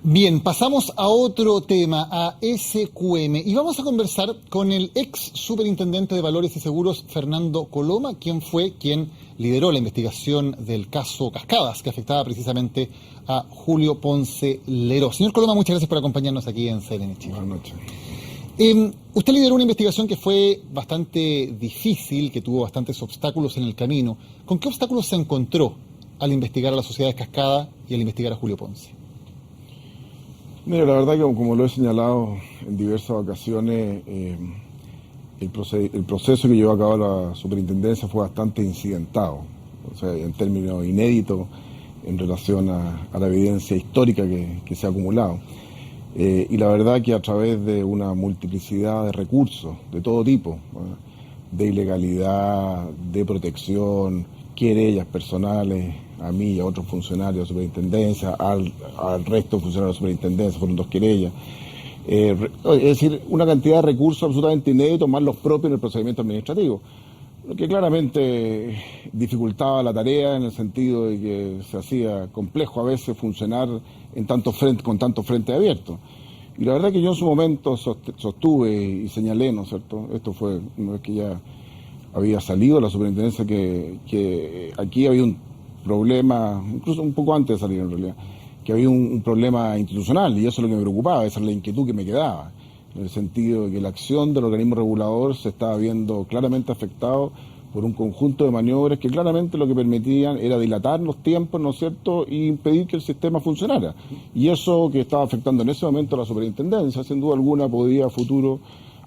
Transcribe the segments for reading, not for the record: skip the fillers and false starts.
Bien, pasamos a otro tema, a SQM, y vamos a conversar con el ex superintendente de Valores y Seguros, Fernando Coloma, quien lideró la investigación del caso Cascadas, que afectaba precisamente a Julio Ponce Leró. Señor Coloma, muchas gracias por acompañarnos aquí en CNN Chile. Buenas noches. Usted lideró una investigación que fue bastante difícil, que tuvo bastantes obstáculos en el camino. ¿Con qué obstáculos se encontró al investigar a la sociedad de Cascada y al investigar a Julio Ponce? Mira, la verdad que como lo he señalado en diversas ocasiones, el proceso que llevó a cabo la superintendencia fue bastante incidentado, o sea, en términos inéditos en relación a la evidencia histórica que se ha acumulado. Y la verdad que a través de una multiplicidad de recursos de todo tipo, de ilegalidad, de protección, querellas personales, a mí y a otros funcionarios de la superintendencia, al resto de funcionarios de la superintendencia, fueron 2 querellas. Es decir, una cantidad de recursos absolutamente inéditos, más los propios en el procedimiento administrativo, lo que claramente dificultaba la tarea en el sentido de que se hacía complejo a veces funcionar con tanto frente abierto. Y la verdad que yo en su momento sostuve y señalé, ¿no es cierto?, esto fue una vez que ya había salido la superintendencia, que aquí había un problema, incluso un poco antes de salir en realidad, que había un problema institucional, y eso es lo que me preocupaba, esa es la inquietud que me quedaba, en el sentido de que la acción del organismo regulador se estaba viendo claramente afectado por un conjunto de maniobras que claramente lo que permitían era dilatar los tiempos, ¿no es cierto?, y impedir que el sistema funcionara. Y eso que estaba afectando en ese momento a la superintendencia, sin duda alguna podía a futuro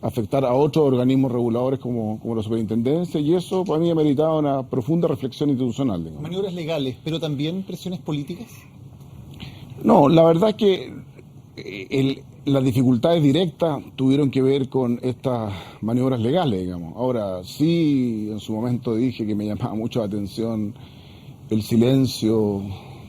afectar a otros organismos reguladores como la superintendencia, y eso para mí ameritaba una profunda reflexión institucional. Digamos. Maniobras legales, pero también presiones políticas. No, la verdad es que las dificultades directas tuvieron que ver con estas maniobras legales, digamos. Ahora, sí, en su momento dije que me llamaba mucho la atención el silencio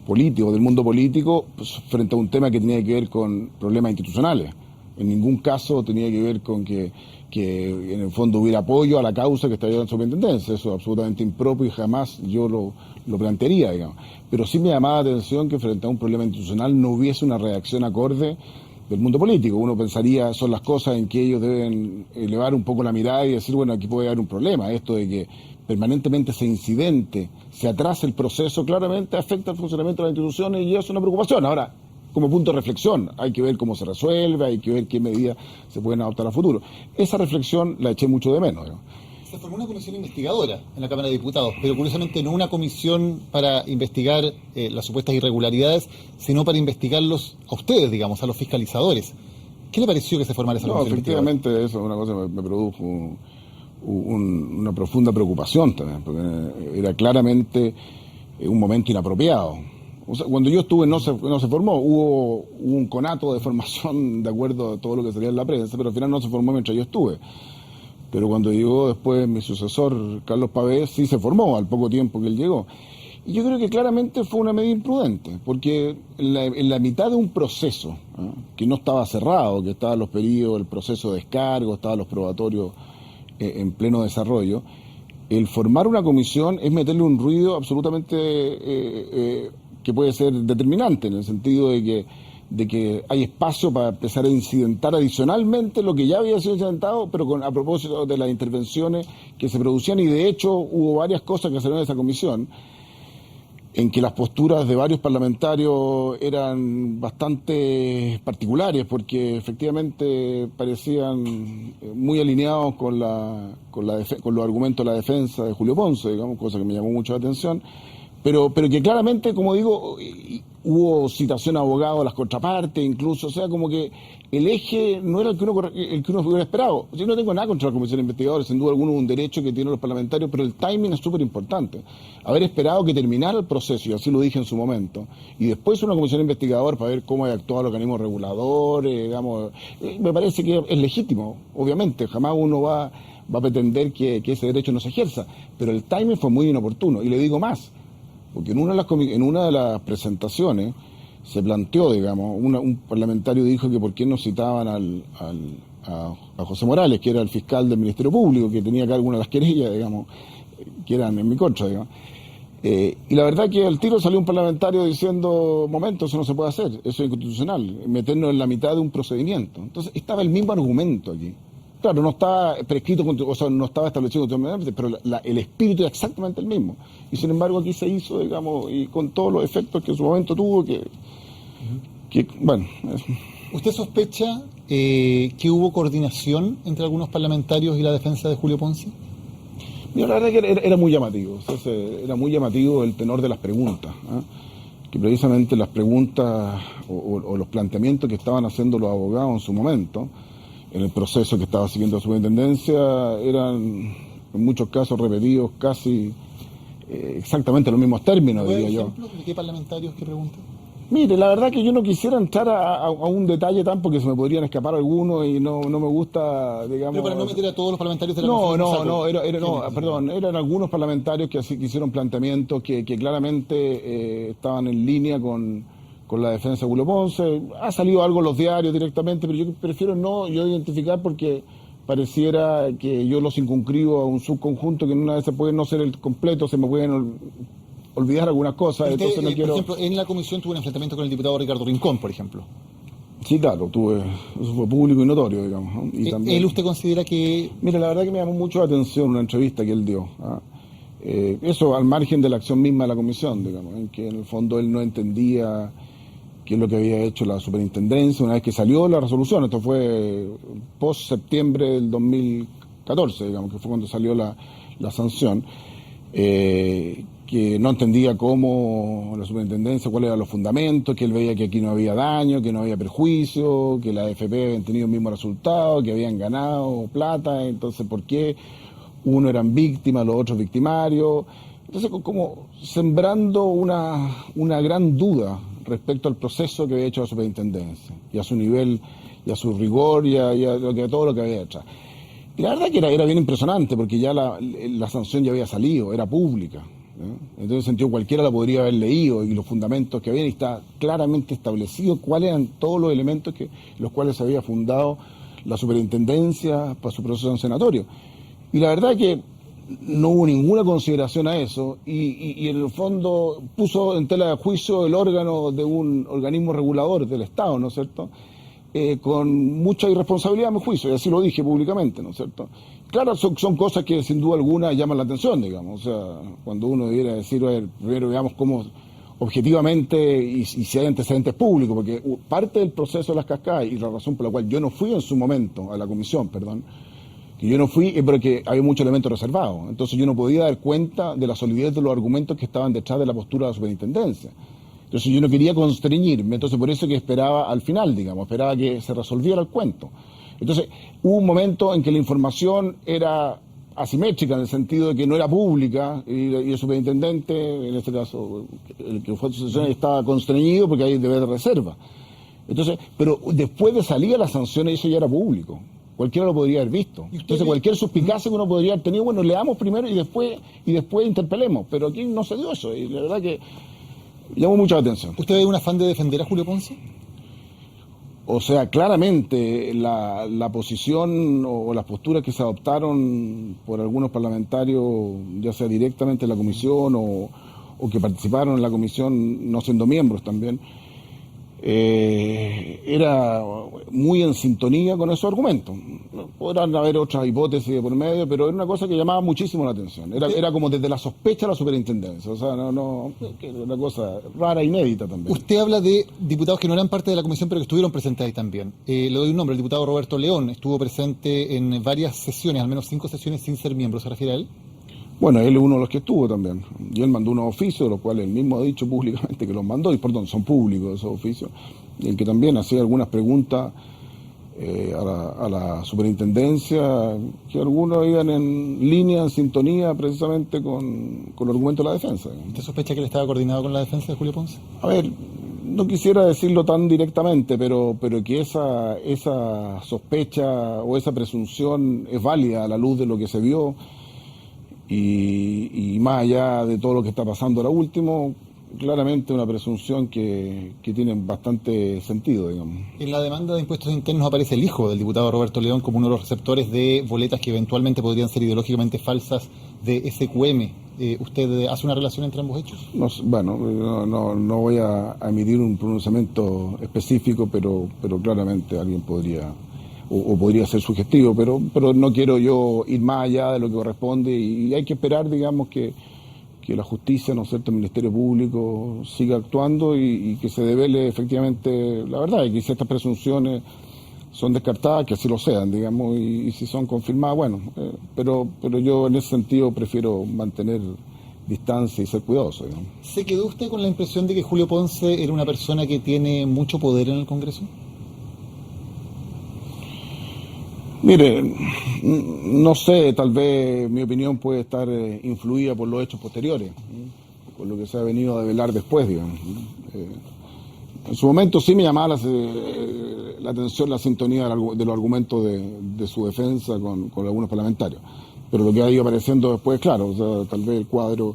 político, del mundo político, pues, frente a un tema que tenía que ver con problemas institucionales. En ningún caso tenía que ver con que en el fondo hubiera apoyo a la causa que está llevando la superintendencia. Eso es absolutamente impropio y jamás yo lo plantearía, digamos. Pero sí me llamaba la atención que frente a un problema institucional no hubiese una reacción acorde del mundo político. Uno pensaría, son las cosas en que ellos deben elevar un poco la mirada y decir, bueno, aquí puede haber un problema. Esto de que permanentemente ese incidente, se atrase el proceso, claramente afecta al funcionamiento de las instituciones y eso es una preocupación. Ahora, como punto de reflexión, hay que ver cómo se resuelve, hay que ver qué medidas se pueden adoptar a futuro. Esa reflexión la eché mucho de menos, ¿no? Se formó una comisión investigadora en la Cámara de Diputados, pero curiosamente no una comisión para investigar las supuestas irregularidades, sino para investigarlos a ustedes, digamos, a los fiscalizadores. ¿Qué le pareció que se formara esa comisión investigadora? Efectivamente, eso es una cosa que me produjo una profunda preocupación también, porque era claramente un momento inapropiado. O sea, cuando yo estuve no se formó, hubo un conato de formación de acuerdo a todo lo que salía en la prensa, pero al final no se formó mientras yo estuve. Pero cuando llegó después mi sucesor, Carlos Pavés, sí se formó al poco tiempo que él llegó. Y yo creo que claramente fue una medida imprudente, porque en la mitad de un proceso, que no estaba cerrado, que estaban los periodos, el proceso de descargo, estaban los probatorios en pleno desarrollo, el formar una comisión es meterle un ruido absolutamente que puede ser determinante, en el sentido de que hay espacio para empezar a incidentar adicionalmente lo que ya había sido incidentado, pero a propósito de las intervenciones que se producían, y de hecho hubo varias cosas que salieron de esa comisión, en que las posturas de varios parlamentarios eran bastante particulares, porque efectivamente parecían muy alineados con los argumentos de la defensa de Julio Ponce, digamos, cosa que me llamó mucho la atención. Pero que claramente, como digo, hubo citación a abogados a las contrapartes, incluso, o sea, como que el eje no era el que uno hubiera esperado. Yo no tengo nada contra la comisión de investigadores, sin duda alguna un derecho que tienen los parlamentarios, pero el timing es súper importante. Haber esperado que terminara el proceso, y así lo dije en su momento, y después una comisión de investigadores para ver cómo ha actuado el organismo regulador, digamos, me parece que es legítimo, obviamente, jamás uno va a pretender que ese derecho no se ejerza, pero el timing fue muy inoportuno, y le digo más, porque en una de las presentaciones se planteó, digamos, un parlamentario dijo que por qué no citaban a José Morales, que era el fiscal del Ministerio Público, que tenía acá algunas de las querellas, digamos, que eran en mi contra, digamos. Y la verdad que al tiro salió un parlamentario diciendo, momento, eso no se puede hacer, eso es inconstitucional, meternos en la mitad de un procedimiento. Entonces estaba el mismo argumento allí. Claro, no estaba prescrito, o sea, no estaba establecido constitucionalmente, pero el espíritu era exactamente el mismo. Y sin embargo aquí se hizo, digamos, y con todos los efectos que en su momento tuvo, bueno... ¿Usted sospecha que hubo coordinación entre algunos parlamentarios y la defensa de Julio Ponce? Mira, la verdad que era muy llamativo, o sea, era muy llamativo el tenor de las preguntas, ¿eh? Que precisamente las preguntas o los planteamientos que estaban haciendo los abogados en su momento, en el proceso que estaba siguiendo la superintendencia, eran en muchos casos repetidos casi exactamente los mismos términos, diría yo. ¿De qué parlamentarios que preguntan? Mire, la verdad que yo no quisiera entrar a un detalle tan porque se me podrían escapar algunos y no me gusta, digamos... Pero para no meter a todos los parlamentarios de la Comisión... eran algunos parlamentarios que así que hicieron planteamientos que claramente estaban en línea con la defensa de Julio Ponce. Ha salido algo en los diarios directamente, pero yo prefiero no identificar porque pareciera que yo los incurribo a un subconjunto que en una vez puede no ser el completo, se me pueden olvidar algunas cosas. Usted, entonces no quiero... Por ejemplo, en la comisión tuvo un enfrentamiento con el diputado Ricardo Rincón, por ejemplo. Sí, claro, eso fue público y notorio, digamos, ¿no? Y también, ¿Él usted considera que...? Mira, la verdad que me llamó mucho la atención una entrevista que él dio. Eso al margen de la acción misma de la comisión, digamos, en que en el fondo él no entendía qué es lo que había hecho la superintendencia una vez que salió la resolución. Esto fue post-septiembre del 2014, digamos, que fue cuando salió la sanción. Que no entendía cómo la superintendencia, cuáles eran los fundamentos, que él veía que aquí no había daño, que no había perjuicio, que la AFP habían tenido el mismo resultado, que habían ganado plata, entonces ¿por qué unos eran víctimas, los otros victimarios? Entonces como sembrando una gran duda respecto al proceso que había hecho la superintendencia, y a su nivel, y a su rigor, y a todo lo que había hecho. Y la verdad que era bien impresionante, porque ya la sanción ya había salido, era pública. Entonces, en ese sentido, cualquiera la podría haber leído y los fundamentos que habían, y está claramente establecido cuáles eran todos los elementos los cuales se había fundado la superintendencia para su proceso sancionatorio. Y la verdad que no hubo ninguna consideración a eso y en el fondo puso en tela de juicio el órgano de un organismo regulador del Estado, ¿no es cierto?, con mucha irresponsabilidad a mi juicio, y así lo dije públicamente, ¿no es cierto? Claro, son cosas que sin duda alguna llaman la atención, digamos, o sea, cuando uno debiera decir, a ver, primero veamos cómo objetivamente y si hay antecedentes públicos, porque parte del proceso de las cascadas y la razón por la cual yo no fui en su momento a la comisión, que yo no fui es porque había muchos elementos reservados, entonces yo no podía dar cuenta de la solidez de los argumentos que estaban detrás de la postura de la superintendencia. Entonces yo no quería constreñirme, entonces por eso que esperaba al final, digamos, esperaba que se resolviera el cuento. Entonces hubo un momento en que la información era asimétrica, en el sentido de que no era pública, y el superintendente, en este caso, el que fue a sucesión, estaba constreñido porque hay deber de reserva. Entonces, pero después de salir a las sanciones, eso ya era público. Cualquiera lo podría haber visto. Entonces cualquier suspicacia que uno podría haber tenido, bueno, leamos primero y después interpelemos. Pero aquí no se dio eso, y la verdad que llamó mucha atención. ¿Usted ve un afán de defender a Julio Ponce? O sea, claramente la posición o las posturas que se adoptaron por algunos parlamentarios, ya sea directamente en la comisión o que participaron en la comisión no siendo miembros también, era muy en sintonía con esos argumentos. Podrán haber otras hipótesis de por medio, pero era una cosa que llamaba muchísimo la atención. Era como desde la sospecha a la superintendencia, o sea, una cosa rara, inédita también. Usted habla de diputados que no eran parte de la comisión, pero que estuvieron presentes ahí también. Le doy un nombre, el diputado Roberto León estuvo presente en varias sesiones, al menos 5 sesiones sin ser miembro. ¿Se refiere a él? Bueno, él es uno de los que estuvo también. Y él mandó unos oficios, de los cuales él mismo ha dicho públicamente que los mandó, y perdón, son públicos esos oficios, y en que también hacía algunas preguntas a la superintendencia, que algunos iban en línea, en sintonía, precisamente con el argumento de la defensa. ¿Usted sospecha que él estaba coordinado con la defensa de Julio Ponce? A ver, no quisiera decirlo tan directamente, pero que esa sospecha o esa presunción es válida a la luz de lo que se vio. Y más allá de todo lo que está pasando ahora último, claramente una presunción que tiene bastante sentido, digamos. En la demanda de impuestos internos aparece el hijo del diputado Roberto León como uno de los receptores de boletas que eventualmente podrían ser ideológicamente falsas de SQM. ¿Usted hace una relación entre ambos hechos? No voy a emitir un pronunciamiento específico, pero claramente alguien podría o podría ser sugestivo, pero no quiero yo ir más allá de lo que corresponde y hay que esperar, digamos, que la justicia, ¿no es cierto?, el Ministerio Público siga actuando y que se devele efectivamente la verdad, y que si estas presunciones son descartadas, que así lo sean, digamos, y si son confirmadas, bueno, pero yo en ese sentido prefiero mantener distancia y ser cuidadoso, digamos. ¿Se quedó usted con la impresión de que Julio Ponce era una persona que tiene mucho poder en el Congreso? Mire, no sé, tal vez mi opinión puede estar influida por los hechos posteriores, por lo que se ha venido a develar después, digamos. En su momento sí me llamaba la atención la sintonía de los argumentos de su defensa con algunos parlamentarios, pero lo que ha ido apareciendo después, claro, o sea, tal vez el cuadro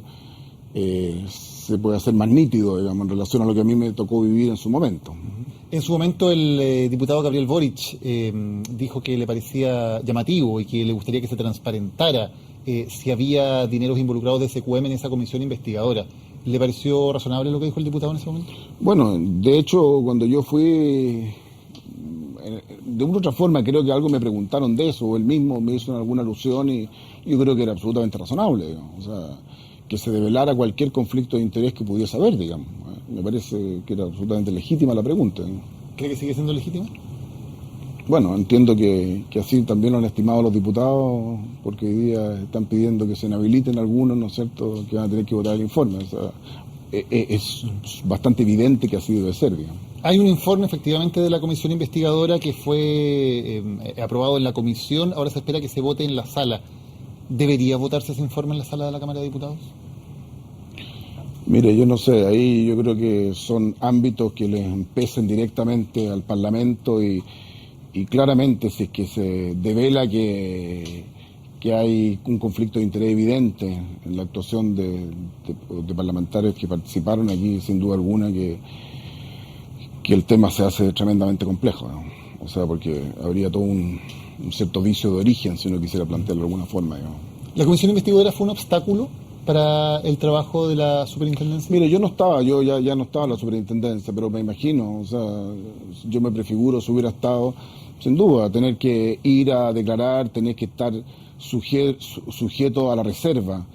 se puede hacer más nítido, digamos, en relación a lo que a mí me tocó vivir en su momento. En su momento el diputado Gabriel Boric dijo que le parecía llamativo y que le gustaría que se transparentara si había dineros involucrados de SQM en esa comisión investigadora. ¿Le pareció razonable lo que dijo el diputado en ese momento? Bueno, de hecho, cuando yo fui, de una u otra forma, creo que algo me preguntaron de eso, o él mismo me hizo alguna alusión y yo creo que era absolutamente razonable, digamos. O sea, que se develara cualquier conflicto de interés que pudiese haber, digamos. Me parece que era absolutamente legítima la pregunta, ¿no? ¿Cree que sigue siendo legítima? Bueno, entiendo que así también lo han estimado los diputados, porque hoy día están pidiendo que se inhabiliten algunos, ¿no es cierto?, que van a tener que votar el informe. O sea, es bastante evidente que así debe ser, digamos. Hay un informe efectivamente de la comisión investigadora que fue aprobado en la comisión, ahora se espera que se vote en la sala. ¿Debería votarse ese informe en la sala de la Cámara de Diputados? Mire, yo no sé, ahí yo creo que son ámbitos que les pesen directamente al Parlamento y claramente si es que se devela que hay un conflicto de interés evidente en la actuación de parlamentarios que participaron aquí, sin duda alguna que el tema se hace tremendamente complejo, ¿no? O sea, porque habría todo un cierto vicio de origen si uno quisiera plantearlo de alguna forma, digamos. ¿La comisión investigadora fue un obstáculo para el trabajo de la superintendencia? Mire, yo ya no estaba en la superintendencia, pero me imagino, o sea, yo me prefiguro si hubiera estado, sin duda, tener que ir a declarar, tener que estar sujeto a la reserva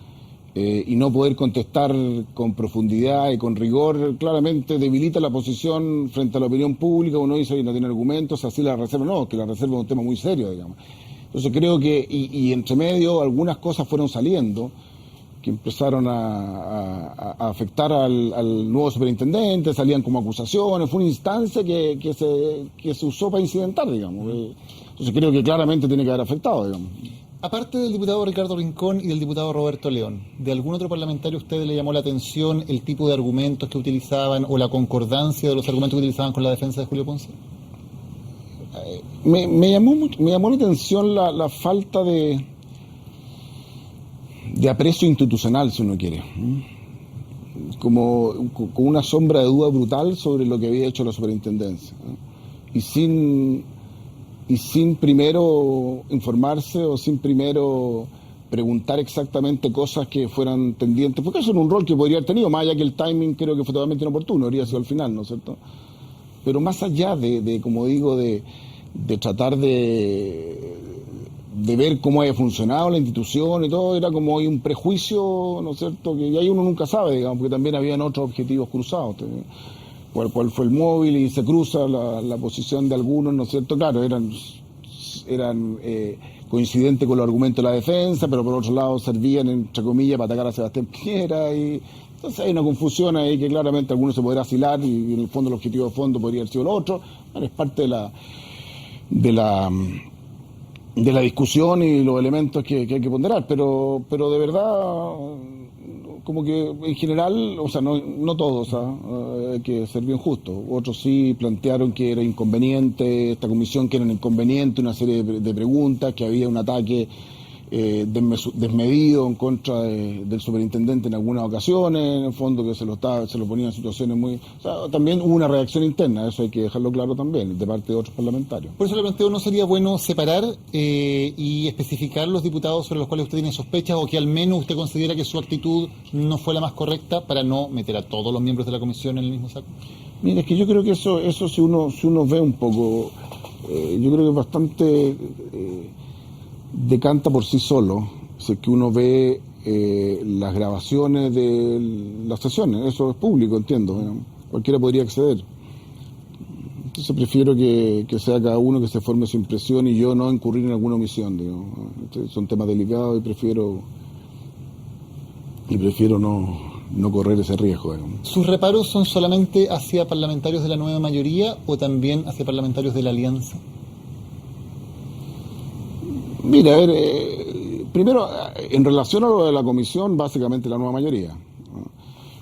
y no poder contestar con profundidad y con rigor, claramente debilita la posición frente a la opinión pública. Uno dice, y no tiene argumentos, así la reserva, no, que la reserva es un tema muy serio, digamos. Entonces creo que, y entre medio, algunas cosas fueron saliendo que empezaron a afectar al nuevo superintendente, salían como acusaciones, fue una instancia que se usó para incidentar, digamos. Entonces creo que claramente tiene que haber afectado, digamos. Aparte del diputado Ricardo Rincón y del diputado Roberto León, ¿de algún otro parlamentario a usted le llamó la atención el tipo de argumentos que utilizaban o la concordancia de los argumentos que utilizaban con la defensa de Julio Ponce? Me llamó la atención la falta de aprecio institucional, si uno quiere, como con una sombra de duda brutal sobre lo que había hecho la superintendencia, y sin primero informarse o sin primero preguntar exactamente cosas que fueran tendientes, porque eso era un rol que podría haber tenido, más allá que el timing creo que fue totalmente inoportuno, habría sido al final, ¿no es cierto? Pero más allá como digo, de tratar de ver cómo había funcionado la institución y todo, era como hay un prejuicio, ¿no es cierto?, que ahí uno nunca sabe, digamos, porque también habían otros objetivos cruzados. ¿Cuál fue el móvil? Y se cruza la posición de algunos, ¿no es cierto? Claro, eran coincidentes con los argumentos de la defensa, pero por otro lado servían, entre comillas, para atacar a Sebastián Piñera, y entonces hay una confusión ahí que claramente algunos se podrá asilar y en el fondo el objetivo de fondo podría haber sido lo otro. Bueno, es parte de la discusión y los elementos que hay que ponderar, pero de verdad, como que en general, o sea, no todos, hay que ser bien justos. Otros sí plantearon que era inconveniente esta comisión, que era un inconveniente, una serie de preguntas, que había un ataque desmedido en contra del superintendente en algunas ocasiones, en el fondo que se lo ponía en situaciones muy... O sea, también hubo una reacción interna, eso hay que dejarlo claro también, de parte de otros parlamentarios. Por eso le planteo, ¿no sería bueno separar y especificar los diputados sobre los cuales usted tiene sospechas o que al menos usted considera que su actitud no fue la más correcta para no meter a todos los miembros de la comisión en el mismo saco? Mira, es que yo creo que eso si uno ve un poco, yo creo que es bastante... decanta por sí solo, si es que uno ve las grabaciones de las sesiones, eso es público, entiendo, cualquiera podría acceder. Entonces prefiero que sea cada uno que se forme su impresión y yo no incurrir en alguna omisión, digamos. Son temas delicados y prefiero no correr ese riesgo, digamos. ¿Sus reparos son solamente hacia parlamentarios de la nueva mayoría o también hacia parlamentarios de la alianza? Mira, a ver, primero, en relación a lo de la comisión, básicamente la nueva mayoría, ¿no?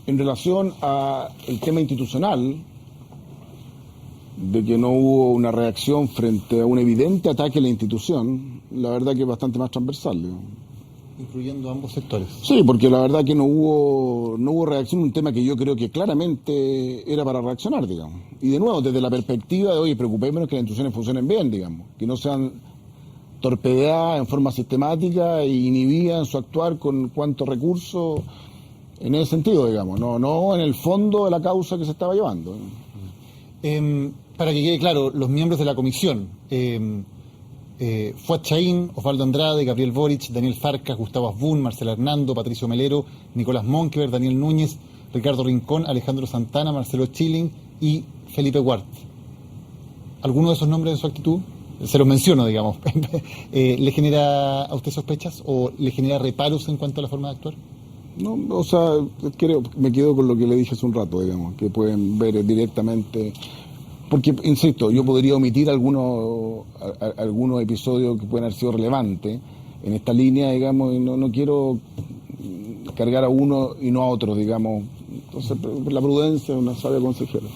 En relación al tema institucional, de que no hubo una reacción frente a un evidente ataque a la institución, la verdad que es bastante más transversal, ¿no? Incluyendo ambos sectores. Sí, porque la verdad que no hubo reacción, un tema que yo creo que claramente era para reaccionar, digamos. Y de nuevo, desde la perspectiva de, oye, preocupémonos que las instituciones funcionen bien, digamos, que no sean torpedeada en forma sistemática e inhibida en su actuar con cuantos recursos en ese sentido, digamos, no en el fondo de la causa que se estaba llevando. Para que quede claro, los miembros de la comisión, Fuad Chaín, Osvaldo Andrade, Gabriel Boric, Daniel Farcas, Gustavo Asbun, Marcela Hernando, Patricio Melero, Nicolás Monkever, Daniel Núñez, Ricardo Rincón, Alejandro Santana, Marcelo Chilling y Felipe Huart. ¿Alguno de esos nombres de su actitud? Se los menciono, digamos. ¿Le genera a usted sospechas o le genera reparos en cuanto a la forma de actuar? No, o sea, me quedo con lo que le dije hace un rato, digamos, que pueden ver directamente, porque, insisto, yo podría omitir algunos episodios que pueden haber sido relevantes en esta línea, digamos, y no quiero cargar a uno y no a otro, digamos. Entonces, la prudencia es una sabia consejera.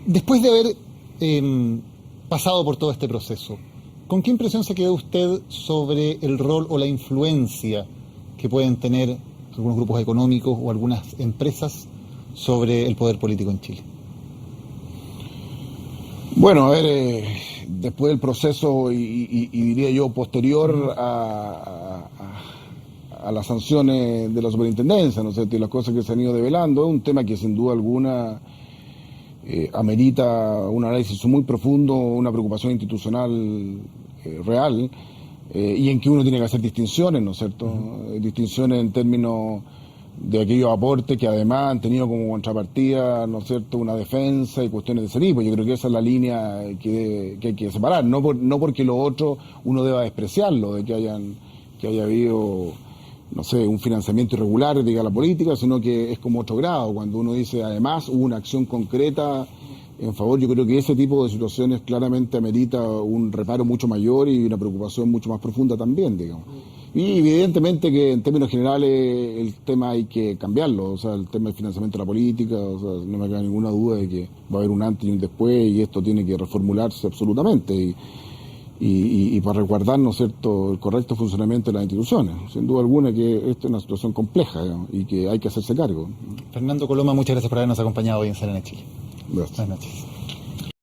Después de haber pasado por todo este proceso, ¿con qué impresión se quedó usted sobre el rol o la influencia que pueden tener algunos grupos económicos o algunas empresas sobre el poder político en Chile? Bueno, a ver, después del proceso y diría yo posterior a las sanciones de la superintendencia, ¿no es cierto?, y las cosas que se han ido develando, es un tema que sin duda alguna amerita un análisis muy profundo, una preocupación institucional real, y en que uno tiene que hacer distinciones, ¿no es cierto? Distinciones en términos de aquellos aportes que además han tenido como contrapartida, ¿no es cierto?, una defensa y cuestiones de ese tipo. Yo creo que esa es la línea que hay que separar, no porque lo otro uno deba despreciarlo, de que haya habido, no sé, un financiamiento irregular, diga la política, sino que es como otro grado, cuando uno dice además hubo una acción concreta en favor. Yo creo que ese tipo de situaciones claramente amerita un reparo mucho mayor y una preocupación mucho más profunda también, digamos. Y evidentemente que en términos generales el tema hay que cambiarlo, o sea, el tema del financiamiento de la política, o sea, no me queda ninguna duda de que va a haber un antes y un después y esto tiene que reformularse absolutamente y para resguardar, ¿no es cierto?, el correcto funcionamiento de las instituciones. Sin duda alguna que esta es una situación compleja, digamos, y que hay que hacerse cargo. Fernando Coloma, muchas gracias por habernos acompañado hoy en Serena Chile. Gracias. Buenas noches.